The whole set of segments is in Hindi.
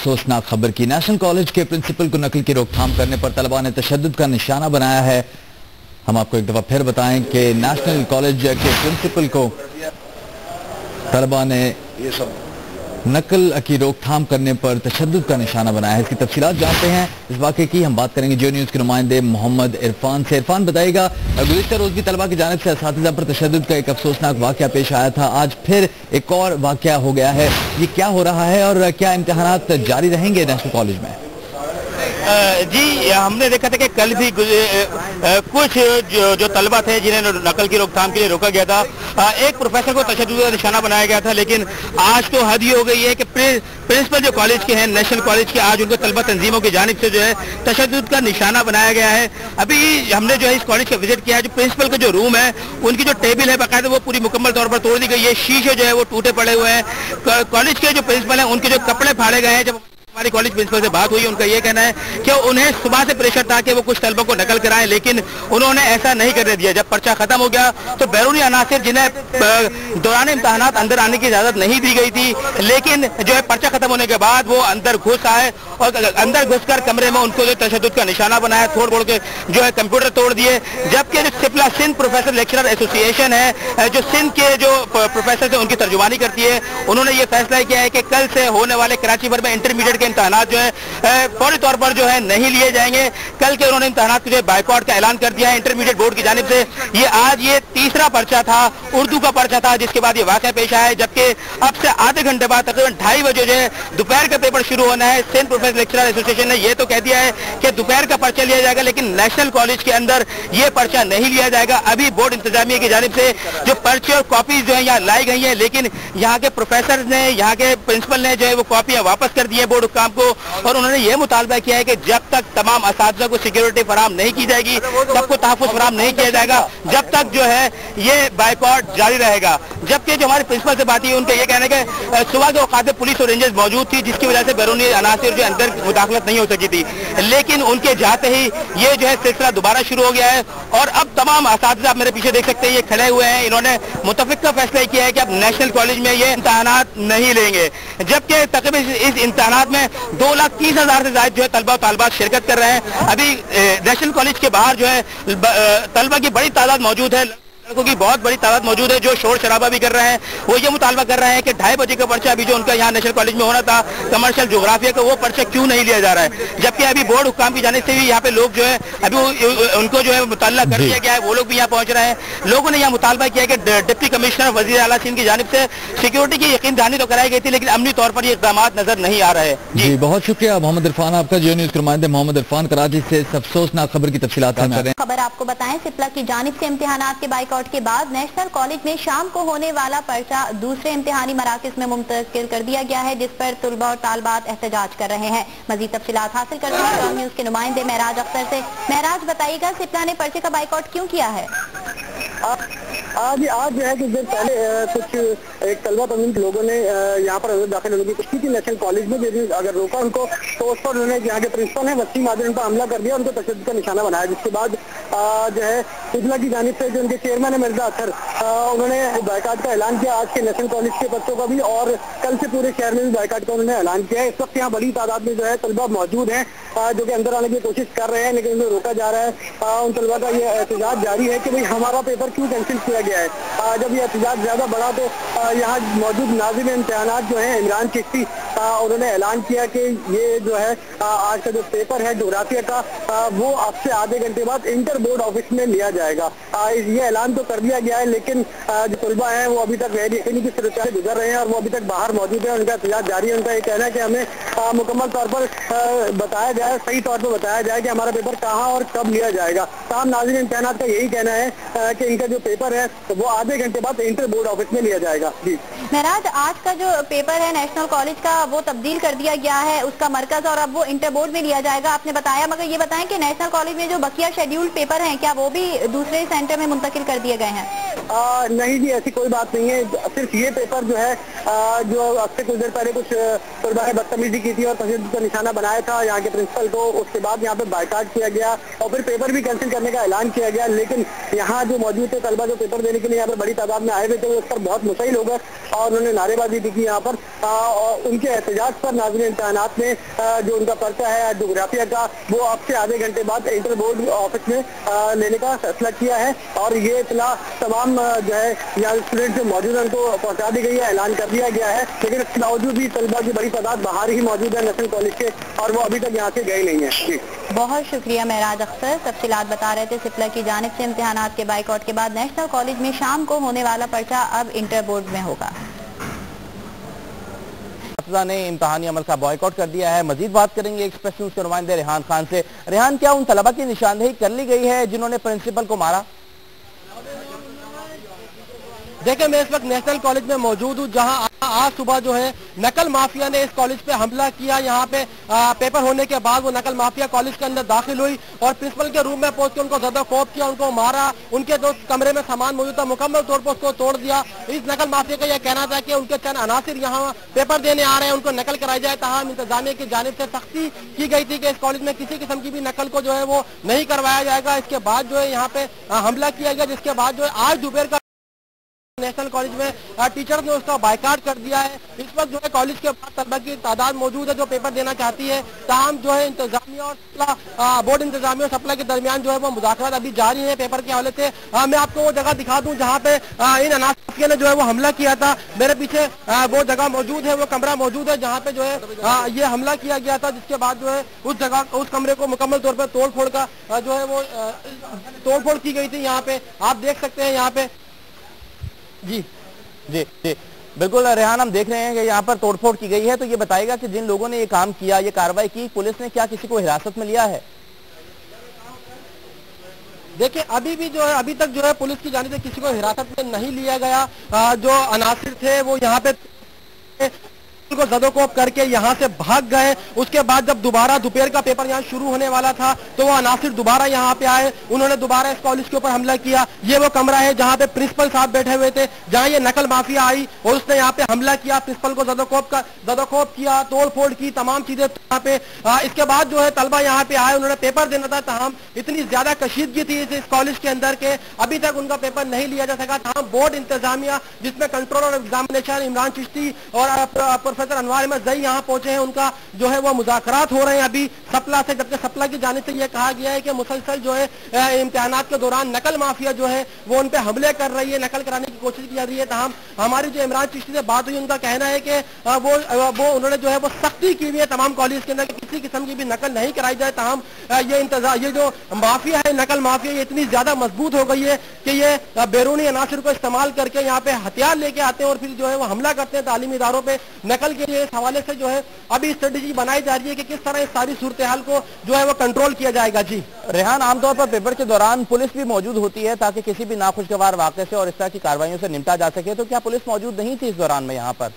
अफसोसनाक खबर की। नेशनल कॉलेज के प्रिंसिपल को नकल की रोकथाम करने पर तलबा ने तशद्दुद का निशाना बनाया है। हम आपको एक दफा फिर बताएं कि नेशनल कॉलेज के प्रिंसिपल को तलबा ने नकल की रोकथाम करने पर तशद्दुद का निशाना बनाया है। इसकी तफसीलात जानते हैं। इस वाक़े की हम बात करेंगे जियो न्यूज़ के नुमाइंदे मोहम्मद इरफान से। इरफान बताइएगा, गुज़िश्ता रोज भी तलबा की जानिब से असातिज़ा पर तशद्दुद का एक अफसोसनाक वाक़या पेश आया था, आज फिर एक और वाक़या हो गया है। ये क्या हो रहा है और क्या इम्तिहानात जारी रहेंगे नेशनल कॉलेज में? जी, हमने देखा था कि कल भी कुछ जो तलबा थे जिन्हें नकल की रोकथाम के लिए रोका गया था, एक प्रोफेसर को तशद्दुद का निशाना बनाया गया था। लेकिन आज तो हद ही हो गई है कि प्रिंसिपल जो कॉलेज के हैं, नेशनल कॉलेज के, आज उनको तलबा तंजीमों की जानिब से जो है तशद्दुद का निशाना बनाया गया है। अभी हमने जो है इस कॉलेज का विजिट किया है। जो प्रिंसिपल का जो रूम है, उनकी जो टेबल है बाकायदा वो पूरी मुकम्मल तौर पर तोड़ दी गई है। शीशे जो है वो टूटे पड़े हुए हैं। कॉलेज के जो प्रिंसिपल हैं उनके जो कपड़े फाड़े गए हैं। जब हमारी कॉलेज प्रिंसिपल से बात हुई, उनका ये कहना है कि उन्हें सुबह से प्रेशर था कि वो कुछ तलबों को नकल कराएं, लेकिन उन्होंने ऐसा नहीं करने दिया। जब पर्चा खत्म हो गया तो बैरूनी अनासिर जिन्हें दौरान इम्तिहानात अंदर आने की इजाजत नहीं दी गई थी, लेकिन जो है पर्चा खत्म होने के बाद वो अंदर घुस आए और अंदर घुसकर कमरे में उनको जो तशद्दुद का निशाना बनाया, तोड़ फोड़ के जो है कंप्यूटर तोड़ दिए। जबकि जो सिपला सिंध प्रोफेसर लेक्चरर एसोसिएशन है, जो सिंध के जो प्रोफेसर है उनकी तर्जुमानी करती है, उन्होंने ये फैसला किया है कि कल से होने वाले कराची भर में इंटरमीडिएट इम्तिहानात जो है फौरी तौर पर जो है नहीं लिए जाएंगे। कल के उन्होंने इम्तिहानात के बाइकआउट का ऐलान कर दिया है इंटरमीडिएट बोर्ड की जानिब से। ये आज ये तीसरा पर्चा था, उर्दू का पर्चा था, जिसके बाद ये वाकया पेश आया है। जबकि अब से आधे घंटे बाद तकरीबन 2:30 बजे जो है दोपहर का पेपर शुरू होना है। सिंध प्रोफेसर लेक्चरर एसोसिएशन ने यह तो कह दिया है कि दोपहर का पर्चा लिया जाएगा, लेकिन नेशनल कॉलेज के अंदर ये पर्चा नहीं लिया जाएगा। अभी बोर्ड इंतजामिया की जानिब से जो पर्चे और कॉपीज जो है यहाँ लाई गई है, लेकिन यहाँ के प्रोफेसर ने, यहाँ के प्रिंसिपल ने जो है वो कॉपियां वापस कर दी है बोर्ड हुक्काम को। और उन्होंने ये मुतालबा किया है कि जब तक तमाम असातिज़ा को सिक्योरिटी फराम नहीं की जाएगी, सबको तहफ़्फ़ुज़ फराम नहीं किया जाएगा, जब तक जो है ये बाइकआउट जारी रहेगा। जबकि जो हमारे प्रिंसिपल से बात हुई, उनका ये कहना है कि सुबह के औकात में पुलिस और रेंजर्स मौजूद थी, जिसकी वजह से बैरूनी अनासिर जो अंदर मुदाखलत नहीं हो सकी थी। लेकिन उनके जाते ही ये जो है सिलसिला दोबारा शुरू हो गया है और अब तमाम असातिज़ा आप मेरे पीछे देख सकते हैं, ये खड़े हुए हैं। इन्होंने मुतफ़िक़ा फैसला किया है कि अब नेशनल कॉलेज में ये इम्तिहानात नहीं लेंगे। जबकि तकरीबन इस इम्तिहानात में 2,30,000 से ज्यादा जो है तलबा तालिबात शिरकत कर रहे हैं। अभी नेशनल कॉलेज के बाहर जो है तलबा की बड़ी तादाद मौजूद है, लड़कों की बहुत बड़ी तादाद मौजूद है, जो शोर शराबा भी कर रहे हैं। वो ये मुतालबा कर रहे हैं कि 2:30 बजे का पर्चा अभी जो उनका यहाँ नेशनल कॉलेज में होना था कमर्शियल जोग्राफिया का, वो पर्चा क्यों नहीं लिया जा रहा है। जबकि अभी बोर्ड हुक्काम की जाने से भी यहाँ पे लोग जो है अभी उनको जो है मुताल्ला कर दिया गया है, वो लोग भी यहाँ पहुंच रहे हैं। लोगों ने यहाँ मुतालबा किया कि डिप्टी कमिश्नर वजीर आला सिंध की जानिब से सिक्योरिटी की यकीन दहानी तो कराई गई थी, लेकिन अमली तौर पर ये इक़दाम नजर नहीं आ रहे। जी, बहुत शुक्रिया मोहम्मद इरफान आपका। जियो न्यूज़ के नुमाइंदे मोहम्मद इरफान कराची से इस अफसोसनाक खबर की तफसीलात कर रहे हैं। खबर आपको बताएं, सिपला की जानिब से इम्तिहानात के बाइकआउट के बाद नेशनल कॉलेज में शाम को होने वाला पर्चा दूसरे इम्तिहानी मराकज में मुंतकिल कर दिया गया है, जिस पर तुलबा और तालबात एहतजाज कर रहे हैं। मजीद तफसीलात हासिल करते हैं जियो न्यूज़ के नुमाइंदे महराज अख्तर से। महराज, बताइएगा सिपला ने पर्चे का बाइकआउट क्यों किया है? आज जो है कुछ देर पहले कुछ एक तलबा तमीम के लोगों ने यहाँ पर दाखिल होने की कोशिश की थी नेशनल कॉलेज में, लेकिन अगर रोका उनको तो उस पर उन्होंने यहाँ के प्रिंसिपल है वसीम आदिल उन पर हमला कर दिया, उनको तशद्दुद का निशाना बनाया। जिसके बाद जो है सिपला की जानिब से जो उनके चेयरमैन है मिर्जा अतर, उन्होंने बाइकाट का ऐलान किया आज के नेशनल कॉलेज के बच्चों का भी, और कल से पूरे शहर में भी बाइकाट का उन्होंने ऐलान किया है। इस वक्त यहाँ बड़ी तादाद में जो है तलबा मौजूद है जो कि अंदर आने की कोशिश कर रहे हैं, लेकिन उन्हें रोका जा रहा है। उन तलबा का ये एहतजाज जारी है कि भाई हमारा पेपर क्यों कैंसिल किया गया है। जब ये एहतजाज ज्यादा बढ़ा तो यहाँ मौजूद नाज़िम इम्तिहानात जो है इमरान चिश्ती, उन्होंने ऐलान किया कि ये जो है आज का जो पेपर है जोग्राफिया का वो अब से आधे घंटे बाद इंटर बोर्ड ऑफिस में लिया जाएगा। ये ऐलान तो कर दिया गया है, लेकिन जो तलबा हैं वो अभी तक गैर यकीनी की सूरत से गुजर रहे हैं और वो अभी तक बाहर मौजूद है। उनका एहतजाज जारी है। उनका ये कहना है कि हमें मुकम्मल तौर पर बताया जाए, सही तौर पर बताया जाए कि हमारा पेपर कहाँ और कब लिया जाएगा। तमाम नाज़िम इम्तिहानात का यही कहना है कि इनका जो पेपर है तो वो आधे घंटे बाद इंटर बोर्ड ऑफिस में लिया जाएगा। जी महराज, आज का जो पेपर है नेशनल कॉलेज का वो तब्दील कर दिया गया है उसका मरकज, और अब वो इंटर बोर्ड में लिया जाएगा आपने बताया, मगर ये बताएं कि नेशनल कॉलेज में जो बकिया शेड्यूल्ड पेपर हैं क्या वो भी दूसरे सेंटर में मुंतकिल कर दिए गए हैं? नहीं जी, ऐसी कोई बात नहीं है। सिर्फ ये पेपर जो है जो अब से कुछ देर पहले कुछ तलबा ने बदतमीजी की थी और तशद्दुद का निशाना बनाया था यहाँ के प्रिंसिपल को, उसके बाद यहाँ पे बाइकाट किया गया और फिर पेपर भी कैंसिल करने का ऐलान किया गया। लेकिन यहाँ जो मौजूद थे तलबा जो पेपर देने के लिए यहाँ पर बड़ी तादाद में आए हुए थे, वो उस पर बहुत मुसैल हो गए और उन्होंने नारेबाजी भी की यहाँ पर। और उनके एहतजाज पर नाज़रीन इम्तिहानात में जो उनका पर्चा है जोग्राफिया का वो अब से आधे घंटे बाद इंटर बोर्ड ऑफिस में लेने का फैसला किया है और ये इतला तमाम जो है यहाँ स्टूडेंट जो मौजूद है उनको पहुंचा दी गई है, ऐलान कर दिया गया है। लेकिन इसके बावजूद भी तलबा की बड़ी तादाद बाहर ही मौजूद है नेशनल कॉलेज के और वो अभी तक यहाँ से गए नहीं है। जी बहुत शुक्रिया महराज अख्तर, तफसीलात बता रहे थे। सिपला की जानिब से इम्तिहानात के बाइकआउट के बाद नेशनल कॉलेज में शाम को होने वाला पर्चा अब इंटर बोर्ड में होगा। ने इम्तिहानी अमल का बॉयकॉट कर दिया है। मजीद बात करेंगे एक्सप्रेस न्यूज के नुमाइंदे रेहान खान से। रेहान, क्या उन तलबा की निशानदेही कर ली गई है जिन्होंने प्रिंसिपल को मारा? देखिए, मैं इस वक्त नेशनल कॉलेज में मौजूद हूँ जहां आज सुबह जो है नकल माफिया ने इस कॉलेज पे हमला किया। यहाँ पे पेपर होने के बाद वो नकल माफिया कॉलेज के अंदर दाखिल हुई और प्रिंसिपल के रूम में पहुंच के उनको ज्यादा खौफ किया, उनको मारा। उनके जो कमरे में सामान मौजूद था मुकम्मल तौर पर उसको तोड़ दिया। इस नकल माफिया का यह कहना था कि उनके चंद अनासिर यहाँ पेपर देने आ रहे हैं, उनको नकल कराई जाए। तमाम इंतजामिया की जानिब से सख्ती की गई थी कि इस कॉलेज में किसी किस्म की भी नकल को जो है वो नहीं करवाया जाएगा। इसके बाद जो है यहाँ पे हमला किया गया, जिसके बाद जो है आज दोपहर का नेशनल कॉलेज में टीचर ने उसका बाइकाट कर दिया है। इस वक्त जो है कॉलेज के बाद तलबा की तादाद मौजूद है जो पेपर देना चाहती है। ताहम जो है इंतजामिया और बोर्ड इंतजामिया और सप्लाई के दरमियान जो है वो मुज़ाकरात अभी जारी है पेपर के हवाले से। मैं आपको वो जगह दिखा दूं जहाँ पे इन अनासिर ने जो है वो हमला किया था। मेरे पीछे वो जगह मौजूद है, वो कमरा मौजूद है जहाँ पे जो है ये हमला किया गया था, जिसके बाद जो है उस जगह उस कमरे को मुकम्मल तौर पर तोड़ फोड़ का जो है वो तोड़ फोड़ की गई थी। यहाँ पे आप देख सकते हैं यहाँ पे जी जी जी बिल्कुल रेहान, हम देख रहे हैं कि यहाँ पर तोड़फोड़ की गई है। तो ये बताएगा कि जिन लोगों ने ये काम किया, ये कार्रवाई की, पुलिस ने क्या किसी को हिरासत में लिया है? देखिए, अभी भी जो है अभी तक जो है पुलिस की जानिब से किसी को हिरासत में नहीं लिया गया। जो अनासिर थे वो यहाँ पे को जदोकोप करके यहाँ से भाग गए। उसके बाद जब दोबारा दोपहर का पेपर यहाँ शुरू होने वाला था तो वो अनासिर दोबारा यहाँ पे आए, उन्होंने दोबारा इस कॉलेज के ऊपर हमला किया। ये वो कमरा है जहाँ पे प्रिंसिपल साहब बैठे हुए थे, जहाँ ये नकल माफिया आई और उसने यहाँ पे हमला किया, प्रिंसिपल को जदोकोप किया, तोड़ फोड़ की, तमाम चीजें यहाँ पे। इसके बाद जो है तलबा यहाँ पे आए, उन्होंने पेपर देना था। तमाम इतनी ज्यादा कशीदगी थी इस कॉलेज के अंदर के अभी तक उनका पेपर नहीं लिया जा सका। तमाम बोर्ड इंतजामिया जिसमें कंट्रोल और एग्जामिनेशन इमरान चिश्ती और प्रोफेसर अनवार अहमद जई यहाँ पहुंचे हैं, उनका जो है वो मुज़ाकरात हो रहे हैं अभी सप्ला से। जबकि सप्ला की जानिब से यह कहा गया है कि मुसलसल जो है इम्तिहानात के दौरान नकल माफिया जो है वो उन पे हमले कर रही है, नकल कराने की कोशिश की जा रही है। तमाम हमारी जो इमरान चिश्ती से बात हुई, उनका कहना है कि वो उन्होंने जो है वो सख्ती की हुई है तमाम कॉलेज के अंदर किसी किस्म की भी नकल नहीं कराई जाए। तमाम ये जो माफिया है, नकल माफिया, ये इतनी ज्यादा मजबूत हो गई है कि ये बैरूनी अनासर को इस्तेमाल करके यहाँ पे हथियार लेके आते हैं और फिर जो है वो हमला करते हैं तालीमी इदारों पे नकल के लिए। इस हवाले से जो है अभी स्ट्रेटेजी बनाई जा रही है कि किस तरह इस सारी सूरत हाल को जो है वो कंट्रोल किया जाएगा। जी रेहान, आमतौर पर पेपर के दौरान पुलिस भी मौजूद होती है ताकि किसी भी नाखुशगवार वाक़े से और इस तरह की कार्रवाइयों से निपटा जा सके, तो क्या पुलिस मौजूद नहीं थी इस दौरान में यहाँ पर?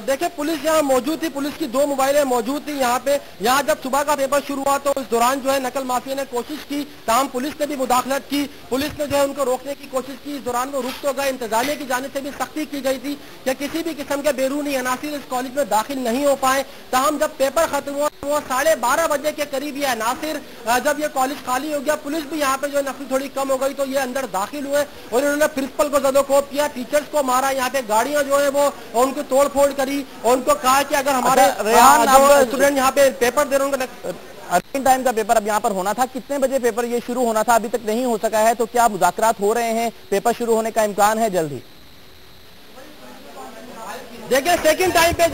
देखिए, पुलिस यहाँ मौजूद थी, पुलिस की 2 मोबाइलें मौजूद थी यहाँ पे। यहाँ जब सुबह का पेपर शुरू हुआ तो इस दौरान जो है नकल माफिया ने कोशिश की, तमाम पुलिस ने भी मुदाखलत की, पुलिस ने जो है उनको रोकने की कोशिश की। इस दौरान वो रुक तो गए। इंतजामिया की जानिब से भी सख्ती की गई थी कि किसी भी किस्म के बैरूनी अनासिर इस कॉलेज में दाखिल नहीं हो पाए। तमाम जब पेपर खत्म हुआ वो 12:30 बजे के करीब ये अनासिर जब ये कॉलेज खाली हो गया, पुलिस भी यहाँ पे जो है नफरी थोड़ी कम हो गई तो ये अंदर दाखिल हुए और इन्होंने प्रिंसिपल को जदोकोप किया, टीचर्स को मारा। यहाँ पे गाड़ियां जो है वो उनको तोड़ फोड़ करी और उनको कहा कि अगर हमारे स्टूडेंट यहाँ पे पेपर दे रहे हैं टाइम का पेपर अब यहाँ पर होना था, कितने बजे पेपर ये शुरू होना था, अभी तक नहीं हो सका है, तो क्या मुज़ाकरात हो रहे हैं, पेपर शुरू होने का इम्कान है जल्दी? देखिए, सेकंड टाइम पे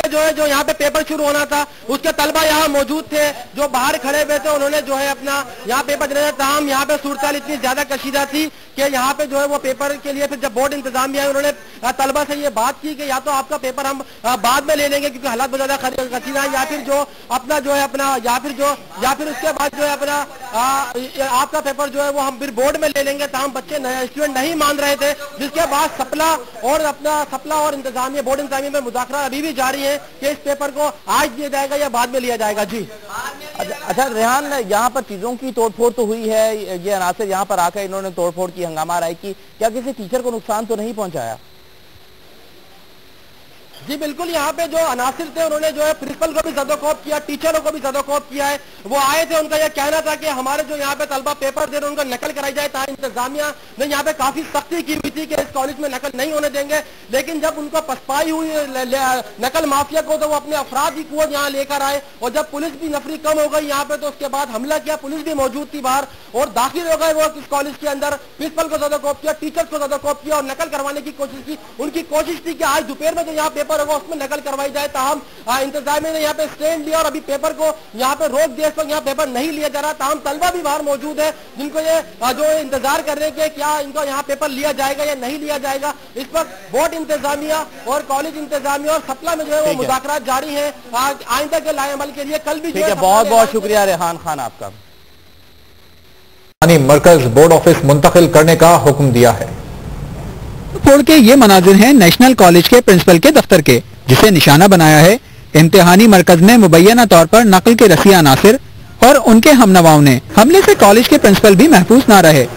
जो है जो यहाँ पे पेपर शुरू होना था उसके तलबा यहाँ मौजूद थे जो बाहर खड़े हुए थे, उन्होंने जो है अपना यहाँ पेपर देना था। तमाम यहाँ पे सूरत इतनी ज्यादा कशीदा थी कि यहाँ पे जो है वो पेपर के लिए फिर जब बोर्ड इंतजामिया उन्होंने तलबा से ये बात की कि या तो आपका पेपर हम बाद में ले लेंगे क्योंकि हालात बहुत ज्यादा कशीदा है, या फिर जो अपना जो है अपना या फिर उसके बाद जो है अपना आपका पेपर जो है वो हम फिर बोर्ड में ले लेंगे। तमाम बच्चे स्टूडेंट नहीं मान रहे थे, जिसके बाद सप्ला और बोर्ड इंतजामिया में मुज़ाकरा अभी भी जारी है कि इस पेपर को आज दिया जाएगा या बाद में लिया जाएगा। जी अच्छा रेहान, यहाँ पर चीजों की तोड़फोड़ तो हुई है, ये अनासिर यहाँ पर आकर इन्होंने तोड़फोड़ की, हंगामा राय की, क्या किसी टीचर को नुकसान तो नहीं पहुंचाया? जी बिल्कुल, यहाँ पे जो अनासिर थे उन्होंने जो है प्रिंसिपल को भी ज़दोकोप किया, टीचरों को भी ज़दोकोप किया है। वो आए थे, उनका यह कहना था कि हमारे जो यहाँ पे तलबा पेपर दे रहे हैं उनका नकल कराई जाए, ताकि इंतजामिया ने यहाँ पे काफी सख्ती की हुई थी कि इस कॉलेज में नकल नहीं होने देंगे। लेकिन जब उनको पसपाई हुई नकल माफिया को, तो वो अपने अफराद की कुव्वत यहाँ लेकर आए, और जब पुलिस भी नफरी कम हो गई यहाँ पे, तो उसके बाद हमला किया। पुलिस भी मौजूद थी बाहर और दाखिल हो गए वो इस कॉलेज के अंदर। प्रिंसिपल को ज़दोकोप किया, टीचर्स को ज़दोकोप किया और नकल करवाने की कोशिश की। उनकी कोशिश थी कि आज दोपहर में जो यहाँ पेपर होगा उसमें नकल करवाई जाए। ताहम इंतजामिया ने यहाँ पे स्टैंड लिया और अभी पेपर को यहाँ पे रोक दिया। इस वक्त यहाँ पेपर नहीं लिया जा रहा। ताहम तलबा भी बाहर मौजूद है, जिनको ये जो इंतजार कर रहे हैं कि क्या इनको यहाँ पेपर लिया जाएगा या नहीं लिया जाएगा। इस वक्त बोर्ड इंतजामिया और कॉलेज इंतजामिया और सप्ला में जो है वो मुज़ाकरात जारी है आइंदा के लाएअमल के लिए। कल भी ठीक है, बहुत बहुत शुक्रिया रेहान खान आपका। मरकज बोर्ड ऑफिस मुंतकिल करने का हुक्म दिया है। फोड़ के ये मनाजिर हैं नेशनल कॉलेज के प्रिंसिपल के दफ्तर के, जिसे निशाना बनाया है इम्तिहानी मरकज में मुबैना तौर पर नकल के रसिया अनासिर और उनके हमनवाओं ने। हमले से कॉलेज के प्रिंसिपल भी महफूज न रहे।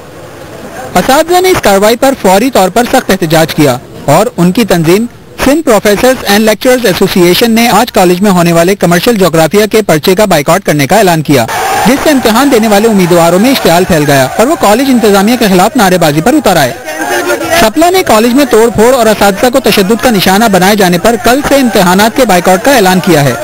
असातिज़ा ने इस कार्रवाई पर फौरी तौर पर सख्त एहतजाज किया और उनकी तंजीम Sindh professors and lecturers association ने आज कॉलेज में होने वाले कमर्शियल ज्योग्राफिया के पर्चे का बाइकआउट करने का ऐलान किया, जिससे इम्तिहान देने वाले उम्मीदवारों में इश्तियाल फैल गया और वो कॉलेज इंतजामिया के खिलाफ नारेबाजी पर उतर आए। सप्ला ने कॉलेज में तोड़ फोड़ और असातिज़ा को तशद्दुद का निशाना बनाए जाने पर कल से इम्तिहानात के बाइकआउट का ऐलान किया है।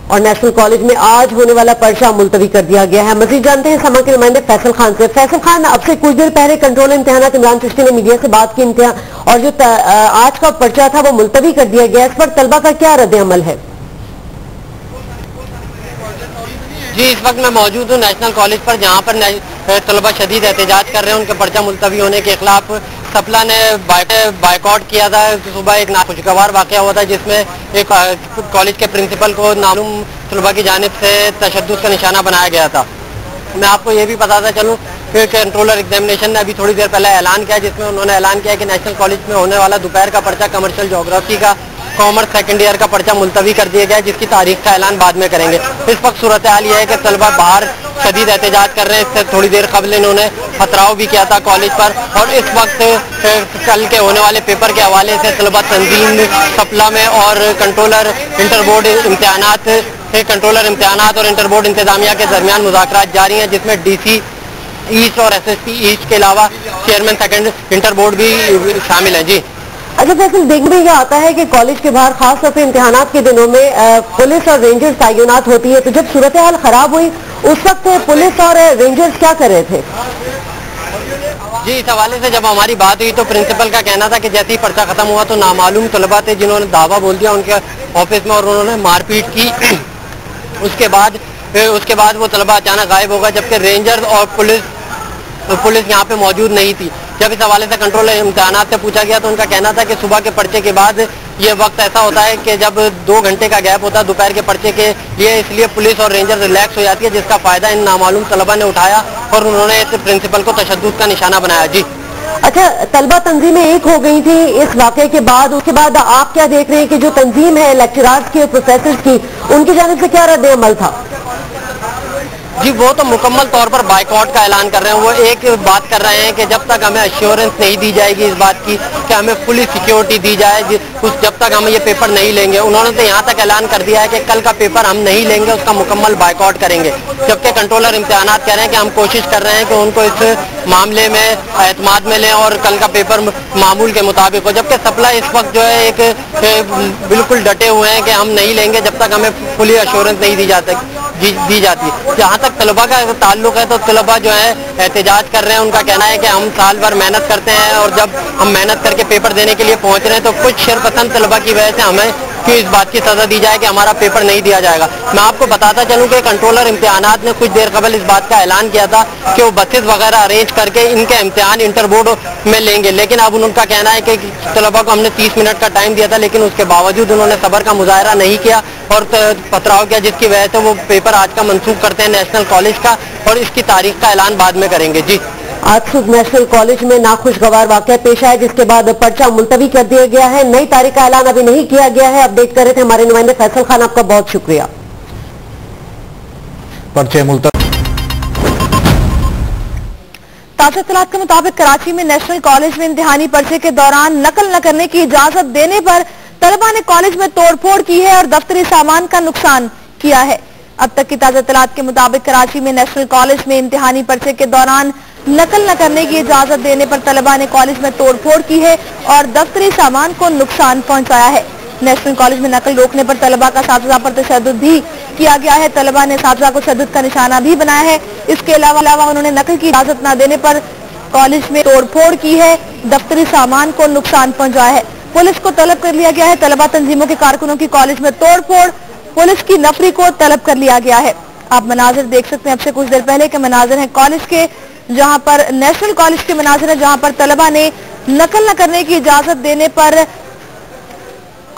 और नेशनल कॉलेज में आज होने वाला पर्चा मुलतवी कर दिया गया है। मजीद जानते हैं समा के नुमाइंदे फैसल खान से। फैसल खान, अब से कुछ देर पहले कंट्रोल इम्तिहानात इमरान चिश्ती ने मीडिया से बात की और जो आज का पर्चा था वो मुलतवी कर दिया गया। इस पर तलबा का क्या रद्द अमल है? जी, इस वक्त मैं मौजूद हूँ नेशनल कॉलेज पर, जहाँ पर तलबा शदीद एहतजाज कर रहे हैं उनके पर्चा मुलतवी होने के खिलाफ। सप्ला ने बाइकआउट किया था। सुबह एक नाखुशगवार वाक़या हुआ था जिसमें एक कॉलेज के प्रिंसिपल को नामालूम तलबा की जानिब से तशद्दुद का निशाना बनाया गया था। मैं आपको ये भी बताता चलूँ कि कंट्रोलर एग्जामिनेशन ने अभी थोड़ी देर पहले ऐलान किया, जिसमें उन्होंने ऐलान किया कि नेशनल कॉलेज में होने वाला दोपहर का पर्चा कमर्शियल ज्योग्राफी का कॉमर्स सेकेंड ईयर का पर्चा मुलतवी कर दिया गया है, जिसकी तारीख का ऐलान बाद में करेंगे। इस वक्त सूरत हाल यह है कि तलबा बाहर शदीद एहतजाज कर रहे हैं। इससे थोड़ी देर कबल इन्होंने पथराव भी किया था कॉलेज पर, और इस वक्त कल के होने वाले पेपर के हवाले से तलबा तंजीम सप्ला में और कंट्रोलर इंटरबोर्ड इम्तिहानात और इंटरबोर्ड इंतजामिया के दरमियान मुज़ाकरात जारी हैं, जिसमें DC ईस्ट और SSP ईस्ट के अलावा चेयरमैन सेकेंड इंटरबोर्ड भी शामिल हैं। जी अच्छा फैसल, देखने में यह आता है कि कॉलेज के बाहर खास तौर पर इम्तिहानात के दिनों में पुलिस और रेंजर्स तैनात होती है, तो जब सूरत हाल खराब हुई उस वक्त पुलिस और रेंजर्स क्या कर रहे थे? जी, इस हवाले से जब हमारी बात हुई तो प्रिंसिपल का कहना था कि जैसे ही पर्चा खत्म हुआ तो नामालूम तलबा थे जिन्होंने दावा बोल दिया उनके ऑफिस में और उन्होंने मारपीट की। उसके बाद वो तलबा अचानक गायब हो गया, जबकि रेंजर्स और पुलिस यहाँ पे मौजूद नहीं थी। जब इस हवाले से कंट्रोल इम्तिहानात से पूछा गया तो उनका कहना था कि सुबह के पर्चे के बाद ये वक्त ऐसा होता है कि जब 2 घंटे का गैप होता है दोपहर के पर्चे के लिए, इसलिए पुलिस और रेंजर रिलैक्स हो जाती है, जिसका फायदा इन नामालूम तलबा ने उठाया और उन्होंने इस प्रिंसिपल को तशद्दुद का निशाना बनाया। जी अच्छा, तलबा तंजीमें एक हो गई थी इस वाक़े के बाद, उसके बाद आप क्या देख रहे हैं कि जो तंजीम है लेक्चरर्स की और प्रोफेसर्स की, उनकी जानिब से क्या रद्द अमल था? जी, वो तो मुकम्मल तौर पर बाइकआउट का ऐलान कर रहे हैं। वो एक बात कर रहे हैं कि जब तक हमें एश्योरेंस नहीं दी जाएगी इस बात की कि हमें फुली सिक्योरिटी दी जाए, जब तक हम ये पेपर नहीं लेंगे। उन्होंने तो यहाँ तक ऐलान कर दिया है कि कल का पेपर हम नहीं लेंगे, उसका मुकम्मल बाइकआउट करेंगे। जबकि कंट्रोलर इम्तिहानात कह रहे हैं कि हम कोशिश कर रहे हैं कि उनको इस मामले में एतमाद में लें और कल का पेपर मामूल के मुताबिक हो। जबकि सप्ला इस वक्त जो है एक बिल्कुल डटे हुए हैं कि हम नहीं लेंगे जब तक हमें फुली एश्योरेंस नहीं दी जाती। जहाँ तक तलबा का ताल्लुक है तो तलबा जो है एहतजाज कर रहे हैं। उनका कहना है कि हम साल भर मेहनत करते हैं और जब हम मेहनत करके पेपर देने के लिए पहुँच रहे हैं तो कुछ शरपसंद तलबा की वजह से हमें क्यों इस बात की सजा दी जाए कि हमारा पेपर नहीं दिया जाएगा। मैं आपको बताता चलूँ कि कंट्रोलर इम्तिहानात ने कुछ देर कबल इस बात का ऐलान किया था कि वो बसेस वगैरह अरेंज करके इनके इम्तिहान इंटरबोर्ड में लेंगे, लेकिन अब उनका कहना है कि तलबा को हमने 30 मिनट का टाइम दिया था, लेकिन उसके बावजूद उन्होंने सब्र का मुजाहरा नहीं किया और पथराव किया, जिसकी वजह से वो पेपर आज का मनसूख करते हैं नेशनल कॉलेज का, और इसकी तारीख का ऐलान बाद में करेंगे। जी, आज सुबह नेशनल कॉलेज में नाखुशगवार वाकया पेश आया, जिसके बाद पर्चा मुलतवी कर दिया गया है। नई तारीख का ऐलान अभी नहीं किया गया है। अपडेट कर रहे थे हमारे नुमाइंदे फैसल खान, आपका बहुत शुक्रिया। पर्चे मुलतवी। ताजा इत्तलात के मुताबिक कराची में नेशनल कॉलेज में इम्तिहानी पर्चे के दौरान नकल न करने की इजाजत देने पर तलबा ने कॉलेज में तोड़फोड़ की है और दफ्तरी सामान का नुकसान किया है। अब तक की ताजा इत्तलात के मुताबिक कराची में नेशनल कॉलेज में इम्तिहानी पर्चे के दौरान नकल न करने की इजाजत देने पर तलबा ने कॉलेज में तोड़फोड़ की है और दफ्तरी सामान को नुकसान पहुंचाया है। नेशनल कॉलेज में नकल रोकने पर तलबा का साथीजा पर तशद्दुद भी किया गया है। तलबा ने साथीजा को तशद्दुद का निशाना भी बनाया है। इसके अलावा उन्होंने नकल की इजाजत न देने पर कॉलेज में तोड़फोड़ की है, दफ्तरी सामान को नुकसान पहुंचाया है। पुलिस को तलब कर लिया गया है। तलबा तंजीमों के कारकुनों की कॉलेज में तोड़फोड़, पुलिस की नफरी को तलब कर लिया गया है। आप मनाजिर देख सकते हैं, अब से कुछ देर पहले के मनाजिर हैं कॉलेज के, जहां पर नेशनल कॉलेज के मनाजिर है, जहां पर तलबा ने नकल न करने की इजाजत देने पर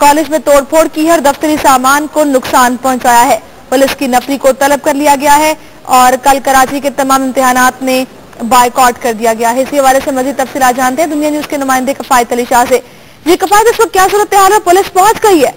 कॉलेज में तोड़फोड़ की है और दफ्तरी सामान को नुकसान पहुंचाया है। पुलिस की नफरी को तलब कर लिया गया है और कल कराची के तमाम इम्तिहानात में बायकॉट कर दिया गया है। इसी हवाले से मजीद तफसीलात जानते हैं दुनिया न्यूज के नुमाइंदे कफायत अली शाह से। जी कफायत, इस वक्त क्या सूरत हाल है, पुलिस पहुंच गई है?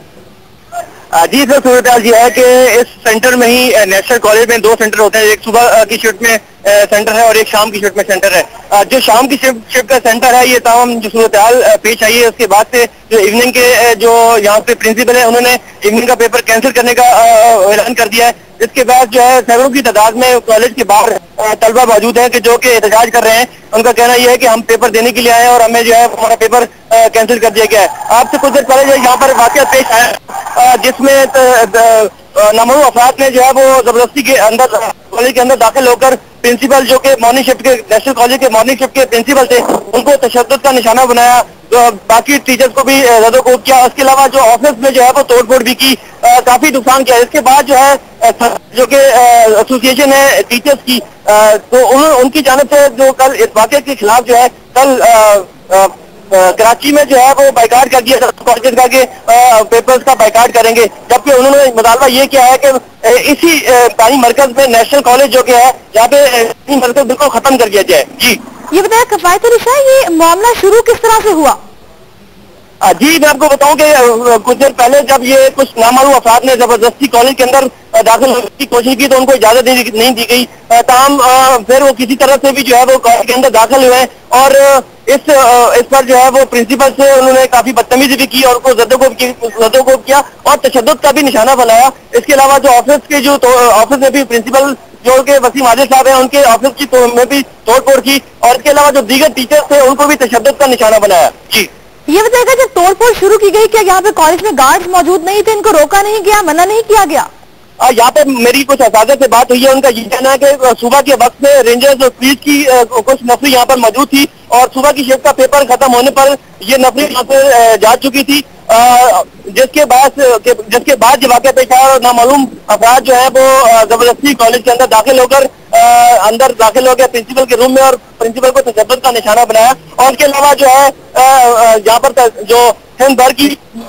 जी सर, सूरत हाल ये है कि इस सेंटर में ही नेशनल कॉलेज में 2 सेंटर होते हैं, एक सुबह की शिफ्ट में सेंटर है और एक शाम की शिफ्ट में सेंटर है। जो शाम की शिफ्ट का सेंटर है, ये तमाम जो सूरत हाल पेश आई है, उसके बाद से जो इवनिंग के जो यहाँ पे प्रिंसिपल है, उन्होंने इवनिंग का पेपर कैंसिल करने का ऐलान कर दिया है। इसके बाद जो है सैकड़ों की तादाद में कॉलेज के बाहर तलबा मौजूद हैं कि जो कि एहतजाज कर रहे हैं। उनका कहना यह है कि हम पेपर देने के लिए आए हैं और हमें जो है हमारा पेपर कैंसिल कर दिया गया है। आपसे कुछ देर पहले यहाँ पर वाकया पेश आया जिसमें नामूर अफराद ने जो है वो जबरदस्ती के अंदर कॉलेज के अंदर दाखिल होकर प्रिंसिपल, जो कि मॉर्निंग शिफ्ट के नेशनल कॉलेज के मॉर्निंग शिफ्ट के प्रिंसिपल थे, उनको तशद्दुद का निशाना बनाया, बाकी टीचर्स को भी रद्दोकोब किया। इसके अलावा जो ऑफिस में जो है वो तोड़फोड़ भी की, काफी नुकसान किया। इसके बाद जो है जो कि एसोसिएशन है टीचर्स की, तो उनकी जानिब से जो कल इस वाक़े के खिलाफ जो है कल कराची में जो है वो बाइकाट कर दिया कॉलेज का कि पेपर्स का बाइकाट करेंगे, जबकि उन्होंने मुतालबा ये किया है कि इसी तालीम मरकज में नेशनल कॉलेज जो कि है यहाँ पे तालीम मरकज बिल्कुल खत्म कर दिया जाए। जी ये बताया कफायत अली शाह, ये मामला शुरू किस तरह से हुआ? जी मैं आपको बताऊं कि कुछ देर पहले जब ये कुछ नामालूम अफराद ने जबरदस्ती कॉलेज के अंदर दाखिल होने की कोशिश की तो उनको इजाजत नहीं दी गई। तमाम फिर वो किसी तरह से भी जो है वो कॉलेज के अंदर दाखिल हुए और इस पर जो है वो प्रिंसिपल से उन्होंने काफी बदतमीजी भी की और उनको जद्दोकोब किया और तशद्दुद का भी निशाना बनाया। इसके अलावा जो ऑफिस के जो ऑफिस में भी प्रिंसिपल जो के वसीम आदिल साहब हैं, उनके ऑफिस की में भी तोड़फोड़ की और इसके अलावा जो दीगर टीचर्स थे उनको भी तशद्दुद का निशाना बनाया। जी ये बताएगा, जब तोड़फोड़ शुरू की गई क्या यहाँ पे कॉलेज में गार्ड्स मौजूद नहीं थे, इनको रोका नहीं गया, मना नहीं किया गया? यहाँ पे मेरी कुछ असातिज़ा से बात हुई है, उनका ये कहना है कि सुबह के वक्त में रेंजर्स और पुलिस की कुछ नफरी यहाँ पर मौजूद थी और सुबह की शिफ्ट का पेपर खत्म होने पर ये नफरी यहाँ पर जा चुकी थी, जिसके बाद ये वाक़या पेश आया और नामालूम अफराद जो है वो जबरदस्ती कॉलेज के अंदर दाखिल हो गया प्रिंसिपल के रूम में और प्रिंसिपल को तशद्दुद का निशाना बनाया। और इसके अलावा जो है यहाँ पर जो हिंद भर की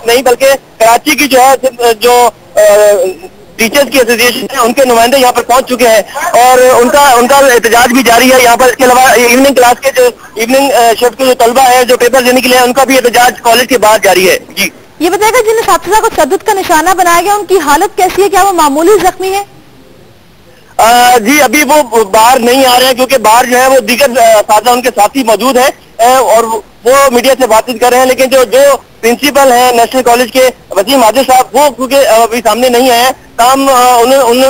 नहीं बल्कि कराची की जो है जो टीचर्स की एसोसिएशन है, उनके नुमाइंदे यहाँ पर पहुंच चुके हैं और उनका एहतजाज भी जारी है यहाँ पर। इसके अलावा इवनिंग क्लास के जो इवनिंग शिफ्ट के जो तलबा है जो पेपर देने के लिए उनका भी एहतजाज कॉलेज के बाहर जारी है। जी ये बताएगा, जिन्हें साथीजा को तशद्दुद का निशाना बनाया गया उनकी हालत कैसी है, क्या वो मामूली जख्मी है? जी अभी वो बाहर नहीं आ रहे हैं क्योंकि बाहर जो है वो दीगर साथी उनके साथी मौजूद है और वो मीडिया से बातचीत कर रहे हैं। लेकिन जो प्रिंसिपल है नेशनल कॉलेज के वसीम आदिल साहब, वो क्योंकि अभी सामने नहीं आए हैं,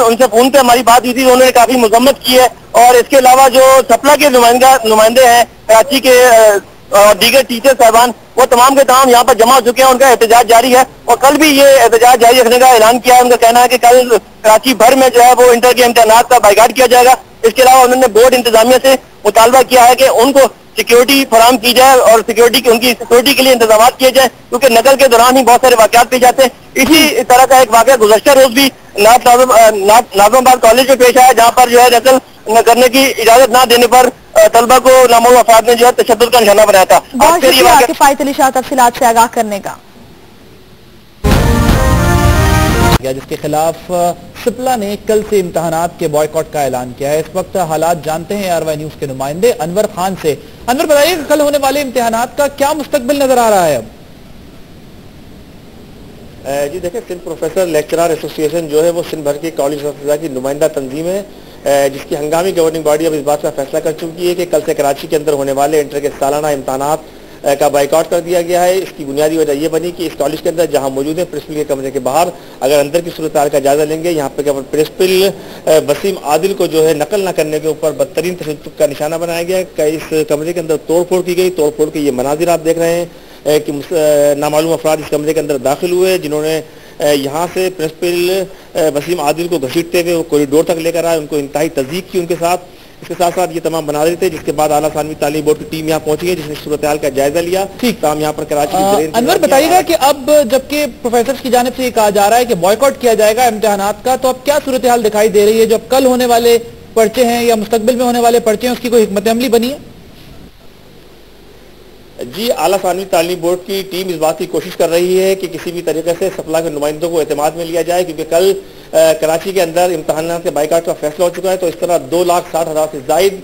उनसे फोन पे हमारी बात हुई थी, उन्होंने काफी मजम्मत की है। और इसके अलावा जो सपला के नुमाइंदे हैं कराची के और दीगर टीचर साहबान, वो तमाम के तमाम यहाँ पर जमा हो चुके हैं, उनका एहतजाज जारी है और कल भी ये एहतजाज जारी रखने का ऐलान किया है। उनका कहना है कि कल कराची भर में जो है वो इंटर के इम्तिहानात का बाइकाट किया जाएगा। इसके अलावा उन्होंने बोर्ड इंतजामिया से मुतालबा किया है कि उनको सिक्योरिटी फराहम की जाए और उनकी सिक्योरिटी के लिए इंतजाम किए जाए, क्योंकि नकल के दौरान ही बहुत सारे वाकयात पेश आते हैं। इसी तरह का एक वाकया गुज़श्ता रोज भी नाज़िमाबाद कॉलेज में पेश आया, जहाँ पर जो है नकल करने की इजाजत न देने पर तलबा को नामालूम अफराद ने जो है तशद्दुद का निशाना बनाया था। बहुत शुक्रिया किफायत अली शाह तफसीलात से आगाह करने का। जिसके खिलाफ सिपला ने कल से इम्तिहानात के बॉयकॉट का ऐलान किया है। इस वक्त हालात जानते हैं आरवाई न्यूज के नुमाइंदे अनवर खान से। अनवर बताइए, कल होने वाले इम्तिहानात का क्या मुस्तकबिल नजर आ रहा है? अब जी देखिए, सिंध प्रोफेसर लेक्चरर एसोसिएशन जो है वो सिंध भर की कॉलेज अफसर की नुमाइंदा तंजीम है, जिसकी हंगामी गवर्निंग बॉडी अब इस बात का फैसला कर चुकी है कि कल से कराची के अंदर होने वाले इंटर के सालाना इम्तिहानात का बाइकआउट कर दिया गया है। इसकी बुनियादी वजह यह बनी कि इस कॉलेज के अंदर जहां मौजूद है प्रिंसिपल के कमरे के बाहर अगर अंदर की सूरत हाल का जायजा लेंगे, यहाँ पे केवल प्रिंसिपल वसीम आदिल को जो है नकल न करने के ऊपर बदतरीन तशद्दुद का निशाना बनाया गया है। इस कमरे के अंदर तोड़फोड़ की गई। तोड़फोड़ के ये मनाजिर आप देख रहे हैं कि नामालूम अफराद इस कमरे के अंदर दाखिल हुए, जिन्होंने यहाँ से प्रिंसिपल वसीम आदिल को घसीटते हुए वो कॉरिडोर तक लेकर आए, उनको इंतहाई तज़ीक की उनके साथ। इसके साथ साथ ये तमाम मनाजिर थे, जिसके बाद आला सानवी तालीम बोर्ड की टीम यहाँ पहुंची है, जिसने सूरत हाल का जायजा लिया। ठीक हम यहाँ पर कराची अनवर बताइएगा कि अब जबकि प्रोफेसर की जानिब से ये कहा जा रहा है कि बॉयकॉट किया जाएगा इम्तिहानात का, तो अब क्या सूरत हाल दिखाई दे रही है? जो अब कल होने वाले पर्चे हैं या मुस्तकबिल में होने वाले पर्चे हैं, उसकी कोई हिकमत अमली बनी है? जी, आला सानवी तालीम बोर्ड की टीम इस बात की कोशिश कर रही है कि किसी भी तरीके से सप्ला के नुमाइंदों को एतमाद में लिया जाए, क्योंकि कल कराची के अंदर इम्तहानात के बाइकाट का फैसला हो चुका है। तो इस तरह 2,60,000 से जायद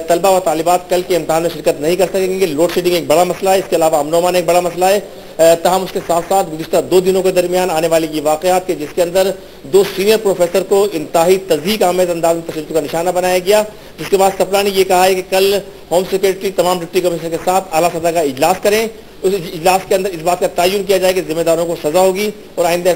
तलबा व तालिबात कल के इम्तहान में शिरकत नहीं कर सकेंगे। लोड शेडिंग एक बड़ा मसला है, इसके अलावा अमन-ओ-अमान एक बड़ा मसला है। तहम उसके साथ साथ गुज़िश्ता 2 दिनों के दरमियान आने वाली ये वाक़यात के जिसके अंदर 2 सीनियर प्रोफेसर को इंतहाई तज़ीक आमेज़ अंदाज में तशद्दुद का निशाना बनाया गया, जिसके बाद सप्ला ने यह कहा है कि कल होम सेक्रेटरी तमाम डिप्टी कमिश्नर के साथ आला सतह का इजलास करें। उस इजलास के अंदर इस बात का तयन किया जाए कि जिम्मेदारों को सजा होगी और आइंदा